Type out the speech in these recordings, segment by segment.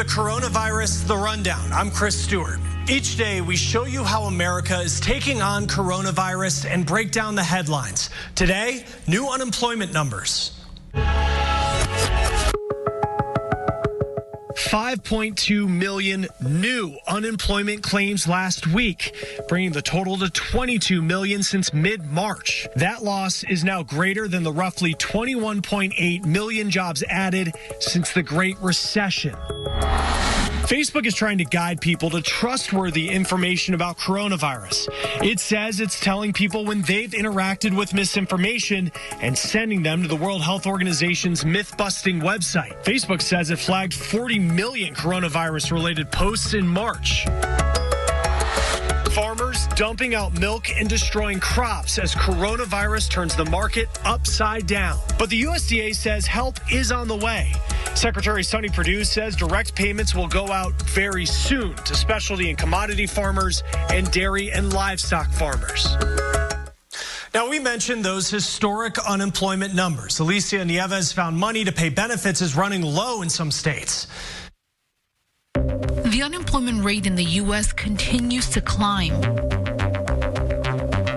Coronavirus, The Rundown. I'm Chris Stewart. Each day, we show you how America is taking on coronavirus and break down the headlines. Today, new unemployment numbers. 5.2 million new unemployment claims last week, bringing the total to 22 million since mid-March. That loss is now greater than the roughly 21.8 million jobs added since the Great Recession. Facebook is trying to guide people to trustworthy information about coronavirus. It says it's telling people when they've interacted with misinformation and sending them to the World Health Organization's myth-busting website. Facebook says it flagged 40 million coronavirus-related posts in March. Farmers dumping out milk and destroying crops as coronavirus turns the market upside down. But the USDA says help is on the way. Secretary Sonny Perdue says direct payments will go out very soon to specialty and commodity farmers and dairy and livestock farmers. Now, we mentioned those historic unemployment numbers. Alicia Nieves found money to pay benefits is running low in some states. The unemployment rate in the U.S. continues to climb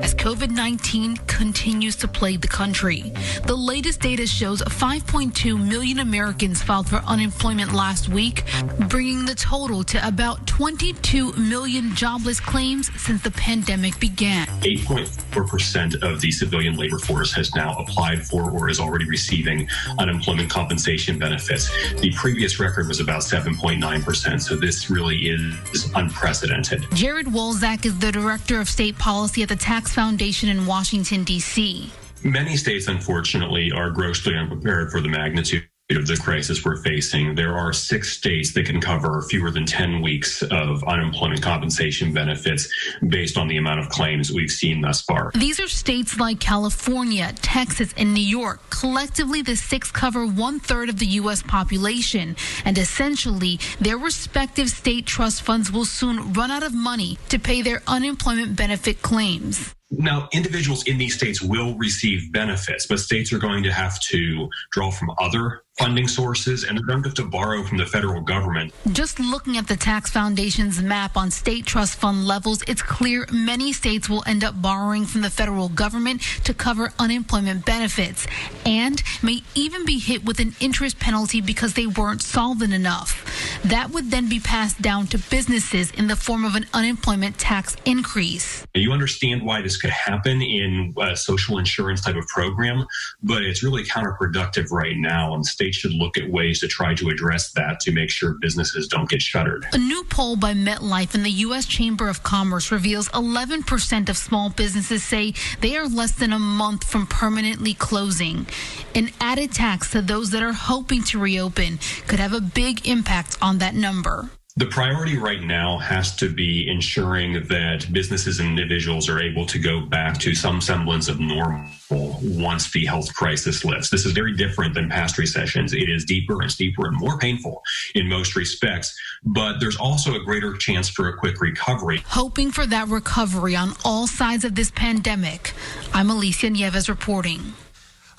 as COVID-19 continues to plague the country. The latest data shows 5.2 million Americans filed for unemployment last week, bringing the total to about 22 million jobless claims since the pandemic began. 8.4% of the civilian labor force has now applied for or is already receiving unemployment compensation benefits. The previous record was about 7.9%, so this really is unprecedented. Jared Wolzak is the director of state policy at the Tax Foundation in Washington, D.C. Many states, unfortunately, are grossly unprepared for the magnitude of the crisis we're facing. There are 6 states that can cover fewer than 10 weeks of unemployment compensation benefits based on the amount of claims we've seen thus far. These are states like California, Texas, and New York. Collectively, the 6 cover 1/3 of the U.S. population, and essentially, their respective state trust funds will soon run out of money to pay their unemployment benefit claims. Now, individuals in these states will receive benefits, but states are going to have to draw from other funding sources, and they're going to have to borrow from the federal government. Just looking at the Tax Foundation's map on state trust fund levels, it's clear many states will end up borrowing from the federal government to cover unemployment benefits, and may even be hit with an interest penalty because they weren't solvent enough. That would then be passed down to businesses in the form of an unemployment tax increase. You understand why this could happen in a social insurance type of program, but it's really counterproductive right now, and states should look at ways to try to address that to make sure businesses don't get shuttered. A new poll by MetLife and the U.S. Chamber of Commerce reveals 11% of small businesses say they are less than a month from permanently closing. An added tax to those that are hoping to reopen could have a big impact on that number. The priority right now has to be ensuring that businesses and individuals are able to go back to some semblance of normal once the health crisis lifts. This is very different than past recessions. It is deeper and steeper and more painful in most respects, but there's also a greater chance for a quick recovery. Hoping for that recovery on all sides of this pandemic, I'm Alicia Nieves reporting.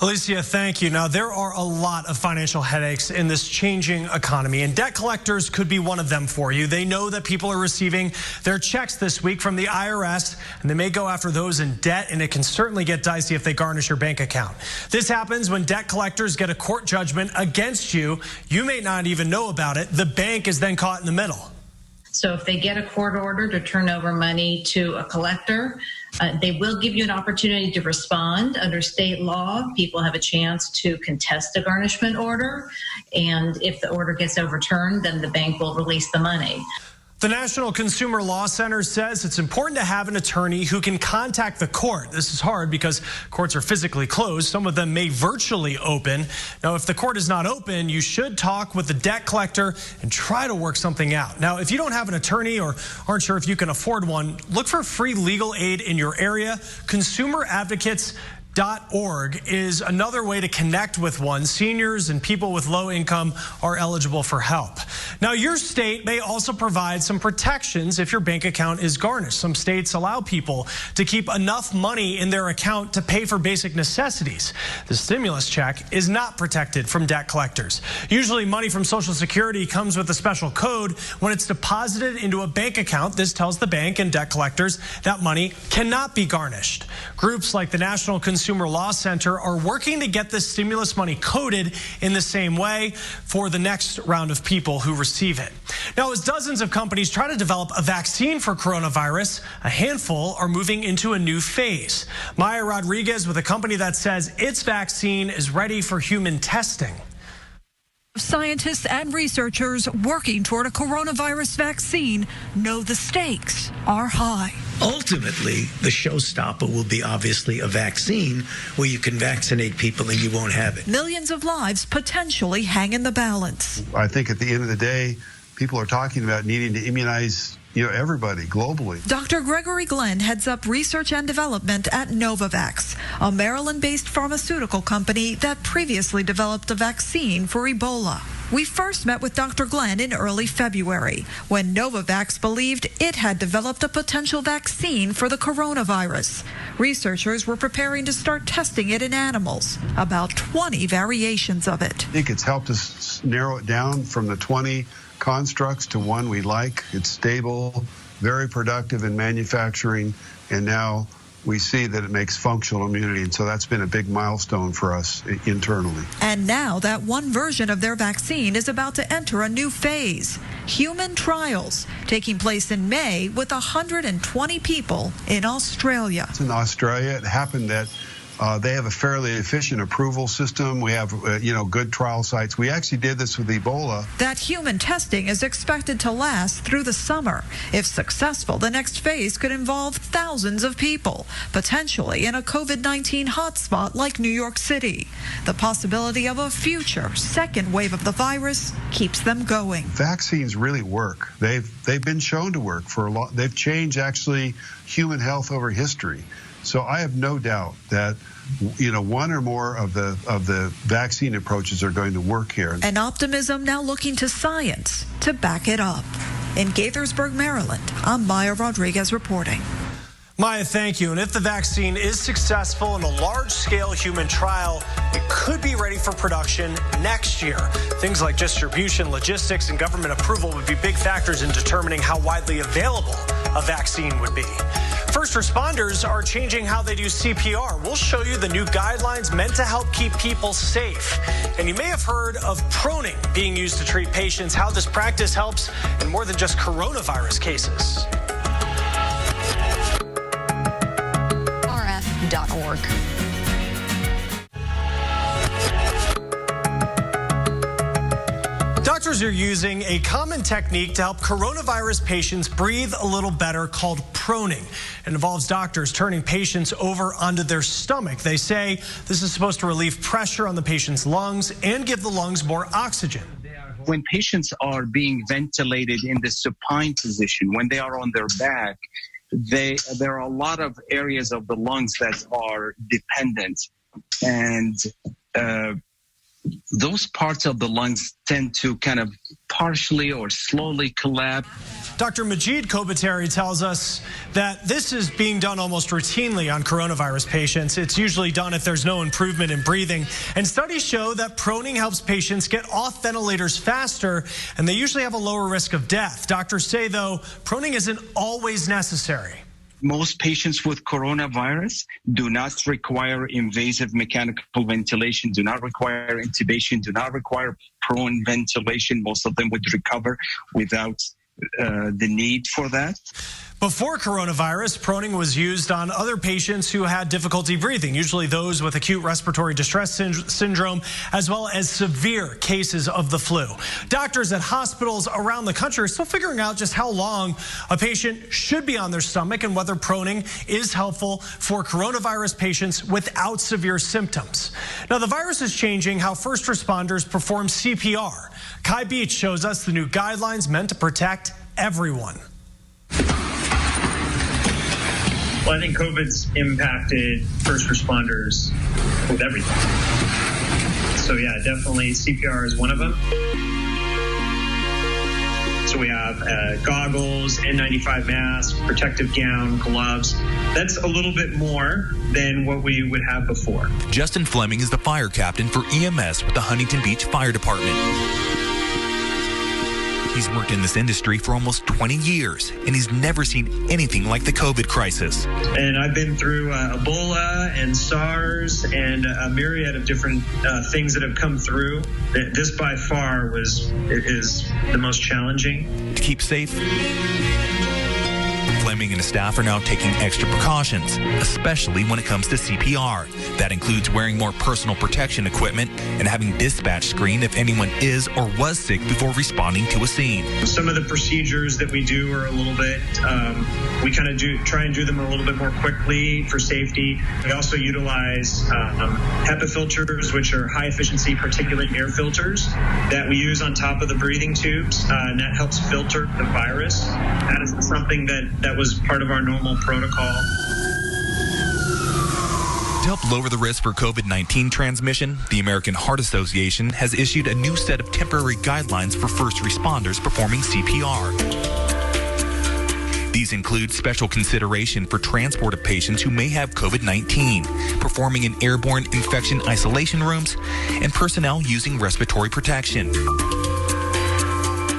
Alicia, thank you. Now, there are a lot of financial headaches in this changing economy, and debt collectors could be one of them for you. They know that people are receiving their checks this week from the IRS, and they may go after those in debt, and it can certainly get dicey if they garnish your bank account. This happens when debt collectors get a court judgment against you. You may not even know about it. The bank is then caught in the middle. So if they get a court order to turn over money to a collector, they will give you an opportunity to respond. Under state law, people have a chance to contest a garnishment order. And if the order gets overturned, then the bank will release the money. The National Consumer Law Center says it's important to have an attorney who can contact the court. This is hard because courts are physically closed. Some of them may virtually open. Now, if the court is not open, you should talk with the debt collector and try to work something out. Now, if you don't have an attorney or aren't sure if you can afford one, look for free legal aid in your area. Consumer advocates CPRGuidelines.org is another way to connect with one. Seniors and people with low income are eligible for help. Now, your state may also provide some protections if your bank account is garnished. Some states allow people to keep enough money in their account to pay for basic necessities. The stimulus check is not protected from debt collectors. Usually money from Social Security comes with a special code. When it's deposited into a bank account, this tells the bank and debt collectors that money cannot be garnished. Groups like the National Consumer Law Center are working to get this stimulus money coded in the same way for the next round of people who receive it. Now, as dozens of companies try to develop a vaccine for coronavirus, a handful are moving into a new phase. Maya Rodriguez with a company that says its vaccine is ready for human testing. Scientists and researchers working toward a coronavirus vaccine know the stakes are high. Ultimately, the showstopper will be obviously a vaccine where you can vaccinate people and you won't have it. Millions of lives potentially hang in the balance. I think at the end of the day, people are talking about needing to immunize everybody globally. Dr. Gregory Glenn heads up research and development at Novavax, a Maryland-based pharmaceutical company that previously developed a vaccine for Ebola. We first met with Dr. Glenn in early February when Novavax believed it had developed a potential vaccine for the coronavirus. Researchers were preparing to start testing it in animals, about 20 variations of it. I think it's helped us narrow it down from the 20 constructs to one we like. It's stable, very productive in manufacturing, and now we see that it makes functional immunity, and so that's been a big milestone for us internally. And now that one version of their vaccine is about to enter a new phase, human trials, taking place in May with 120 people in Australia. In Australia, it happened that they have a fairly efficient approval system. We have, good trial sites. We actually did this with Ebola. That human testing is expected to last through the summer. If successful, the next phase could involve thousands of people, potentially in a COVID-19 hotspot like New York City. The possibility of a future second wave of the virus keeps them going. Vaccines really work. They've been shown to work for a lot. They've changed actually human health over history. So I have no doubt that, one or more of the vaccine approaches are going to work here. And optimism now looking to science to back it up. In Gaithersburg, Maryland, I'm Maya Rodriguez reporting. Maya, thank you. And if the vaccine is successful in a large-scale human trial, it could be ready for production next year. Things like distribution, logistics, and government approval would be big factors in determining how widely available a vaccine would be. First responders are changing how they do CPR. We'll show you the new guidelines meant to help keep people safe. And you may have heard of proning being used to treat patients, how this practice helps in more than just coronavirus cases. WRTV.org. Doctors are using a common technique to help coronavirus patients breathe a little better called proning. It involves doctors turning patients over onto their stomach. They say this is supposed to relieve pressure on the patient's lungs and give the lungs more oxygen. When patients are being ventilated in the supine position, when they are on their back, there are a lot of areas of the lungs that are dependent, and those parts of the lungs tend to kind of partially or slowly collapse. Dr. Majid Kobateri tells us that this is being done almost routinely on coronavirus patients. It's usually done if there's no improvement in breathing. And studies show that proning helps patients get off ventilators faster, and they usually have a lower risk of death. Doctors say, though, proning isn't always necessary. Most patients with coronavirus do not require invasive mechanical ventilation, do not require intubation, do not require prone ventilation. Most of them would recover without the need for that. Before coronavirus, proning was used on other patients who had difficulty breathing, usually those with acute respiratory distress syndrome, as well as severe cases of the flu. Doctors at hospitals around the country are still figuring out just how long a patient should be on their stomach and whether proning is helpful for coronavirus patients without severe symptoms. Now, the virus is changing how first responders perform CPR. Kai Beach shows us the new guidelines meant to protect everyone. Well, I think COVID's impacted first responders with everything. So yeah, definitely CPR is one of them. So we have goggles, N95 mask, protective gown, gloves. That's a little bit more than what we would have before. Justin Fleming is the fire captain for EMS with the Huntington Beach Fire Department. He's worked in this industry for almost 20 years, and he's never seen anything like the COVID crisis. And I've been through Ebola and SARS and a myriad of different things that have come through. This by far is the most challenging. To keep safe, Fleming and his staff are now taking extra precautions, especially when it comes to CPR. That includes wearing more personal protection equipment and having dispatch screened if anyone is or was sick before responding to a scene. Some of the procedures that we do are a little bit, we kind of try and do them a little bit more quickly for safety. We also utilize HEPA filters, which are high efficiency particulate air filters that we use on top of the breathing tubes, and that helps filter the virus. That is something that was part of our normal protocol. To help lower the risk for COVID-19 transmission, the American Heart Association has issued a new set of temporary guidelines for first responders performing CPR. These include special consideration for transport of patients who may have COVID-19, performing in airborne infection isolation rooms, and personnel using respiratory protection.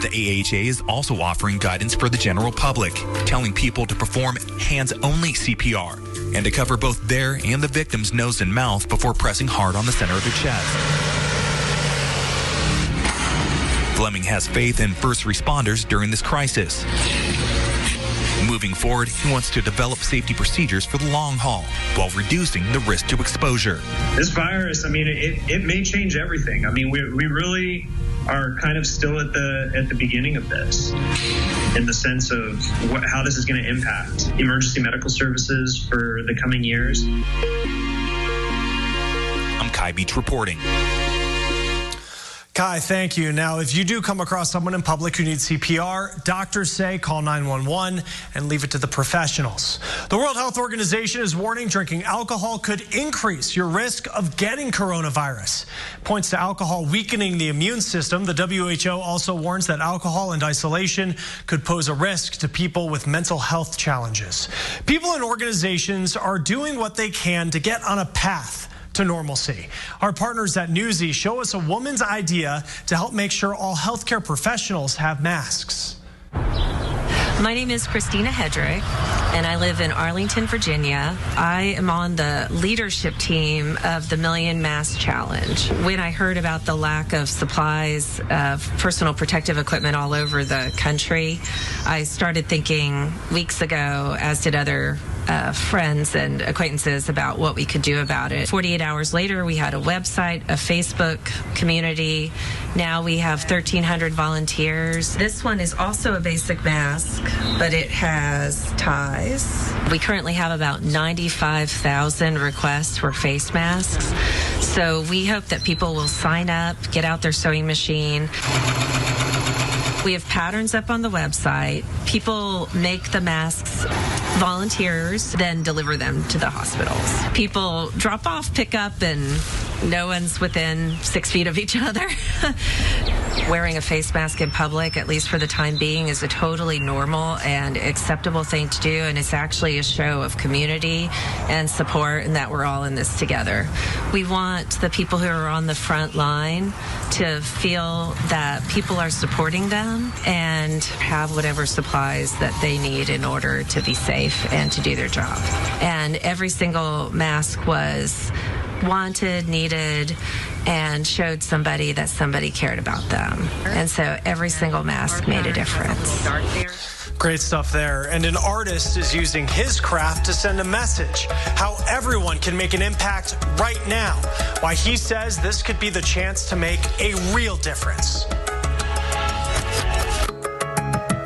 The AHA is also offering guidance for the general public, telling people to perform hands-only CPR and to cover both their and the victim's nose and mouth before pressing hard on the center of their chest. Fleming has faith in first responders during this crisis. Moving forward, he wants to develop safety procedures for the long haul while reducing the risk to exposure. This virus, it may change everything. We really are kind of still at the beginning of this, in the sense of how this is going to impact emergency medical services for the coming years. I'm Kai Beach reporting. Kai, thank you. Now, if you do come across someone in public who needs CPR, doctors say call 911 and leave it to the professionals. The World Health Organization is warning drinking alcohol could increase your risk of getting coronavirus. Points to alcohol weakening the immune system. The WHO also warns that alcohol and isolation could pose a risk to people with mental health challenges. People and organizations are doing what they can to get on a path to normalcy. Our partners at Newsy show us a woman's idea to help make sure all healthcare professionals have masks. My name is Christina Hedrick, and I live in Arlington, Virginia. I am on the leadership team of the Million Mask Challenge. When I heard about the lack of supplies of personal protective equipment all over the country, I started thinking weeks ago, as did other friends and acquaintances, about what we could do about it. 48 hours later, we had a website, a Facebook community. Now we have 1,300 volunteers. This one is also a basic mask, but it has ties. We currently have about 95,000 requests for face masks. So we hope that people will sign up, get out their sewing machine. We have patterns up on the website. People make the masks, volunteers then deliver them to the hospitals. People drop off, pick up, and no one's within 6 feet of each other. Wearing a face mask in public, at least for the time being, is a totally normal and acceptable thing to do, and it's actually a show of community and support, and that we're all in this together. We want the people who are on the front line to feel that people are supporting them and have whatever supplies that they need in order to be safe and to do their job. And every single mask was wanted, needed, and showed somebody that somebody cared about them. And so every single mask made a difference. Great stuff there. And an artist is using his craft to send a message, how everyone can make an impact right now. Why he says this could be the chance to make a real difference.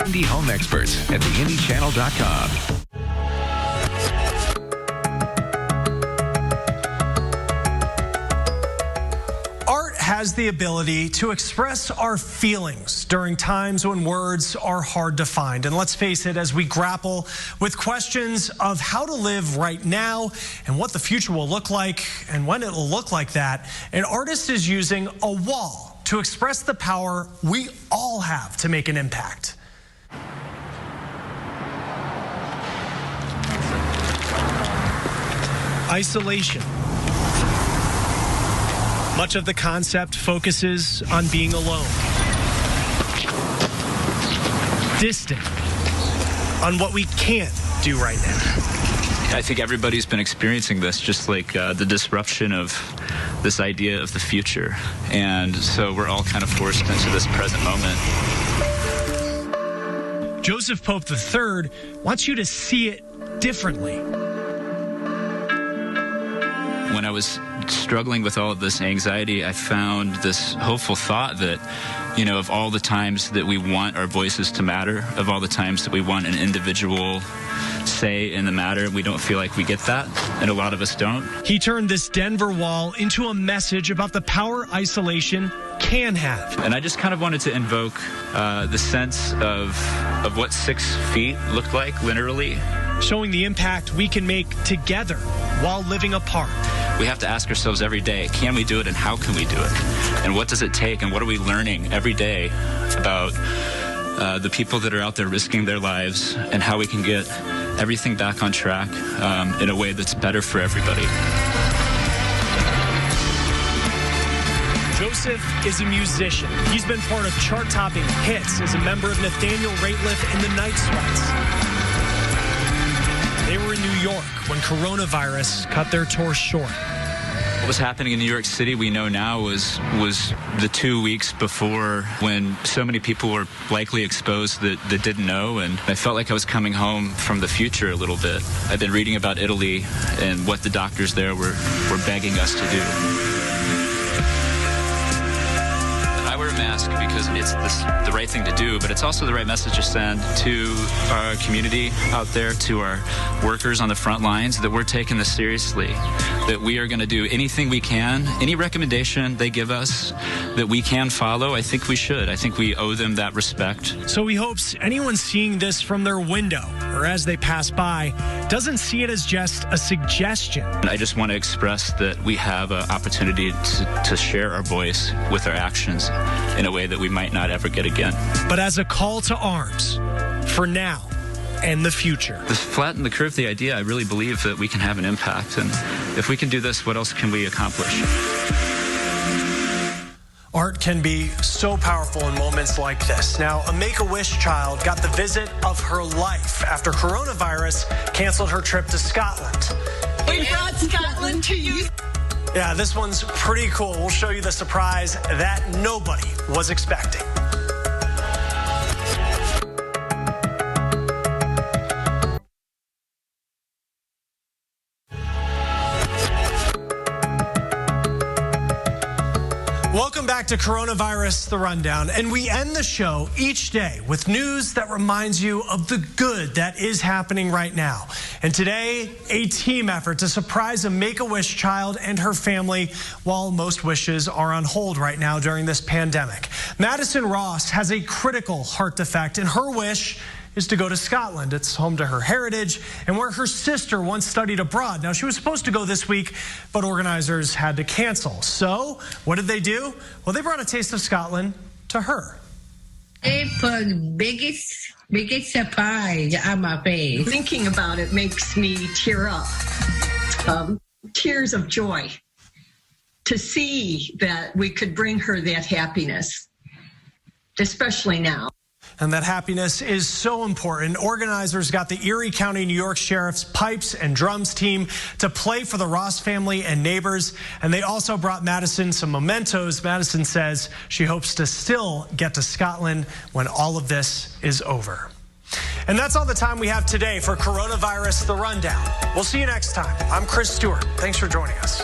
Indie home experts at theindychannel.com. has the ability to express our feelings during times when words are hard to find. And let's face it, as we grapple with questions of how to live right now and what the future will look like and when it will look like that, an artist is using a wall to express the power we all have to make an impact. Isolation. Much of the concept focuses on being alone, distant, on what we can't do right now. I think everybody's been experiencing this, just like the disruption of this idea of the future. And so we're all kind of forced into this present moment. Joseph Pope III wants you to see it differently. When I was struggling with all of this anxiety, I found this hopeful thought that, you know, of all the times that we want our voices to matter, of all the times that we want an individual say in the matter, we don't feel like we get that, and a lot of us don't. He turned this Denver wall into a message about the power isolation can have. And I just kind of wanted to invoke the sense of what 6 feet looked like, literally. Showing the impact we can make together while living apart. We have to ask ourselves every day, can we do it and how can we do it? And what does it take and what are we learning every day about the people that are out there risking their lives and how we can get everything back on track in a way that's better for everybody. Joseph is a musician. He's been part of chart-topping hits as a member of Nathaniel Rateliff and the Night Sweats. They were in New York when coronavirus cut their tour short. What was happening in New York City, we know now, was the 2 weeks before when so many people were likely exposed that didn't know, and I felt like I was coming home from the future a little bit. I've been reading about Italy and what the doctors there were begging us to do. I wear a mask because it's the right thing to do, but it's also the right message to send to our community out there, to our workers on the front lines, that we're taking this seriously, that we are going to do anything we can. Any recommendation they give us that we can follow, I think we should. I think we owe them that respect. So he hopes anyone seeing this from their window or as they pass by doesn't see it as just a suggestion. I just want to express that we have an opportunity to share our voice with our actions in a way that we might not ever get again. But as a call to arms for now and the future. This flatten the curve, the idea, I really believe that we can have an impact. And if we can do this, what else can we accomplish? Art can be so powerful in moments like this. Now, a Make-A-Wish child got the visit of her life after coronavirus canceled her trip to Scotland. We brought Scotland to you. Yeah, this one's pretty cool. We'll show you the surprise that nobody was expecting. Welcome back to Coronavirus, The Rundown. And we end the show each day with news that reminds you of the good that is happening right now. And today, a team effort to surprise a Make-A-Wish child and her family while most wishes are on hold right now during this pandemic. Madison Ross has a critical heart defect, and her wish is to go to Scotland. It's home to her heritage and where her sister once studied abroad. Now, she was supposed to go this week, but organizers had to cancel. So what did they do? Well, they brought a taste of Scotland to her. They put biggest surprise on my face. Thinking about it makes me tear up. Tears of joy to see that we could bring her that happiness, especially now. And that happiness is so important. Organizers got the Erie County, New York Sheriff's Pipes and Drums team to play for the Ross family and neighbors. And they also brought Madison some mementos. Madison says she hopes to still get to Scotland when all of this is over. And that's all the time we have today for Coronavirus, The Rundown. We'll see you next time. I'm Chris Stewart. Thanks for joining us.